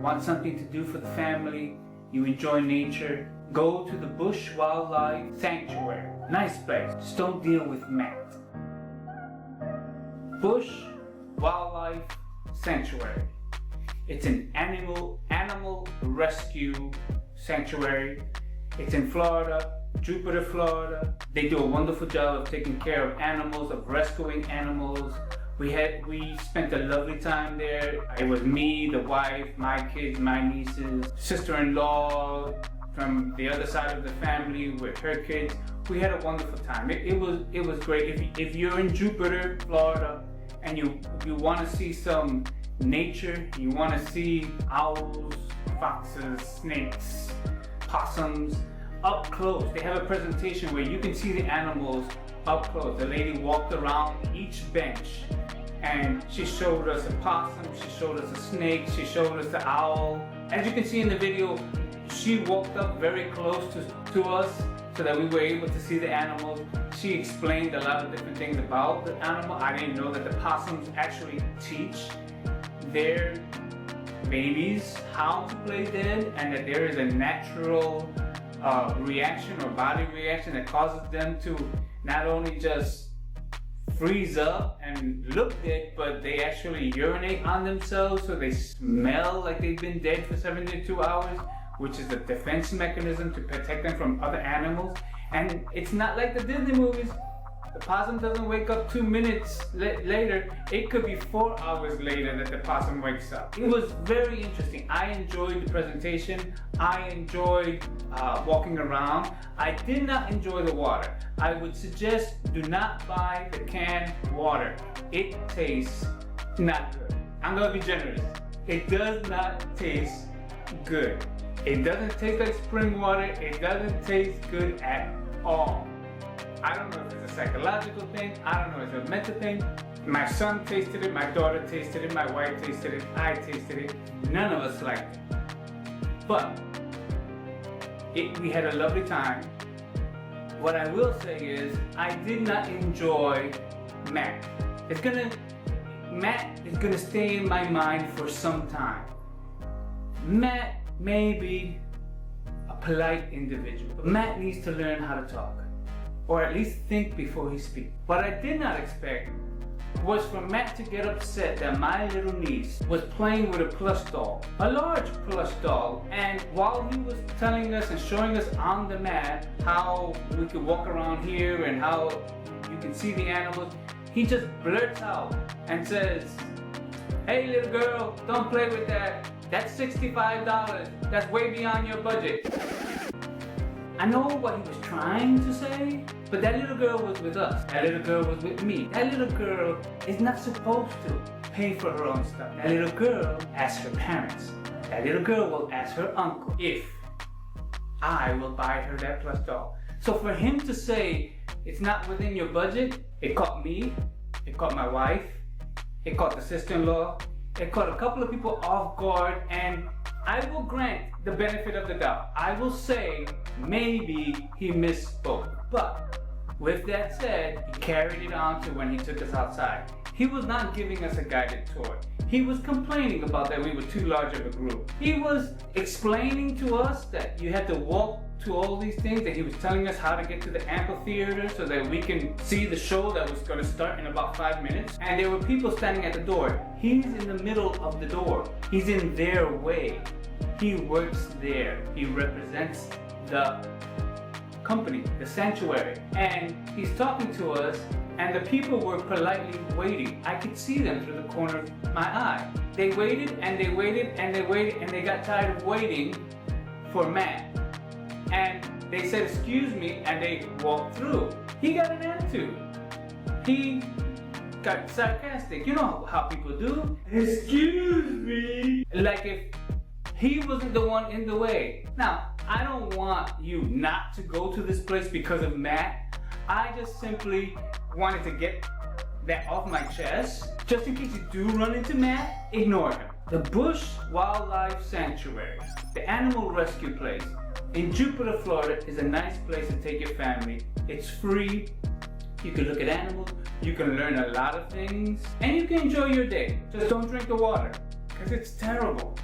want something to do for the family, you enjoy nature, go to the Busch Wildlife Sanctuary. Nice place. Just don't deal with Matt. Busch Wildlife Sanctuary. It's an animal rescue sanctuary. It's in Florida, Jupiter, Florida. They do a wonderful job of taking care of animals, of rescuing animals. We spent a lovely time there. It was me, the wife, my kids, my nieces, sister-in-law from the other side of the family with her kids. We had a wonderful time. It was great. If you're in Jupiter, Florida, and you want to see some nature, you want to see owls, foxes, snakes, possums up close. They have a presentation where you can see the animals up close. The lady walked around each bench and she showed us a possum, she showed us a snake, she showed us the owl. As you can see in the video, she walked up very close to us so that we were able to see the animals. She explained a lot of different things about the animal. I didn't know that the possums actually teach their babies how to play dead, and that there is a natural reaction or body reaction that causes them to not only just freeze up and look dead, but they actually urinate on themselves so they smell like they've been dead for 72 hours, which is a defense mechanism to protect them from other animals. And it's not like the Disney movies. The possum doesn't wake up 2 minutes later. It could be 4 hours later that the possum wakes up. It was very interesting. I enjoyed the presentation. I enjoyed walking around. I did not enjoy the water. I would suggest do not buy the canned water. It tastes not good. I'm gonna be generous. It does not taste good. It doesn't taste like spring water. It doesn't taste good at all. I don't know if it's a psychological thing. I don't know if it's a mental thing. My son tasted it, my daughter tasted it, my wife tasted it, I tasted it. None of us liked it. But we had a lovely time. What I will say is I did not enjoy Matt. Matt is gonna stay in my mind for some time. Matt may be a polite individual, but Matt needs to learn how to talk, or at least think before he speaks. What I did not expect was for Matt to get upset that my little niece was playing with a plush doll, a large plush doll, and while he was telling us and showing us on the mat how we could walk around here and how you can see the animals, he just blurts out and says, "Hey little girl, don't play with that. That's $65. That's way beyond your budget." I know what he was trying to say, but that little girl was with us. That little girl was with me. That little girl is not supposed to pay for her own stuff. That little girl asks her parents. That little girl will ask her uncle if I will buy her that plush doll. So for him to say it's not within your budget, it caught me, it caught my wife, it caught the sister-in-law, it caught a couple of people off guard, and I will grant the benefit of the doubt. I will say maybe he misspoke. But with that said, he carried it on to when he took us outside. He was not giving us a guided tour. He was complaining about that we were too large of a group. He was explaining to us that you had to walk to all these things, that he was telling us how to get to the amphitheater so that we can see the show that was going to start in about 5 minutes. And there were people standing at the door. He's in the middle of the door. He's in their way. He works there. He represents the company, the sanctuary. And he's talking to us, and the people were politely waiting. I could see them through the corner of my eye. They waited and they waited and they waited, and they got tired of waiting for Matt. And they said, "Excuse me," and they walked through. He got an attitude. He got sarcastic. You know how people do. "Excuse me." Like if he wasn't the one in the way. Now, I don't want you not to go to this place because of Matt. I just simply wanted to get that off my chest. Just in case you do run into Matt, ignore him. The Busch Wildlife Sanctuary, the animal rescue place in Jupiter, Florida, is a nice place to take your family. It's free. You can look at animals, you can learn a lot of things, and you can enjoy your day. Just don't drink the water, because it's terrible.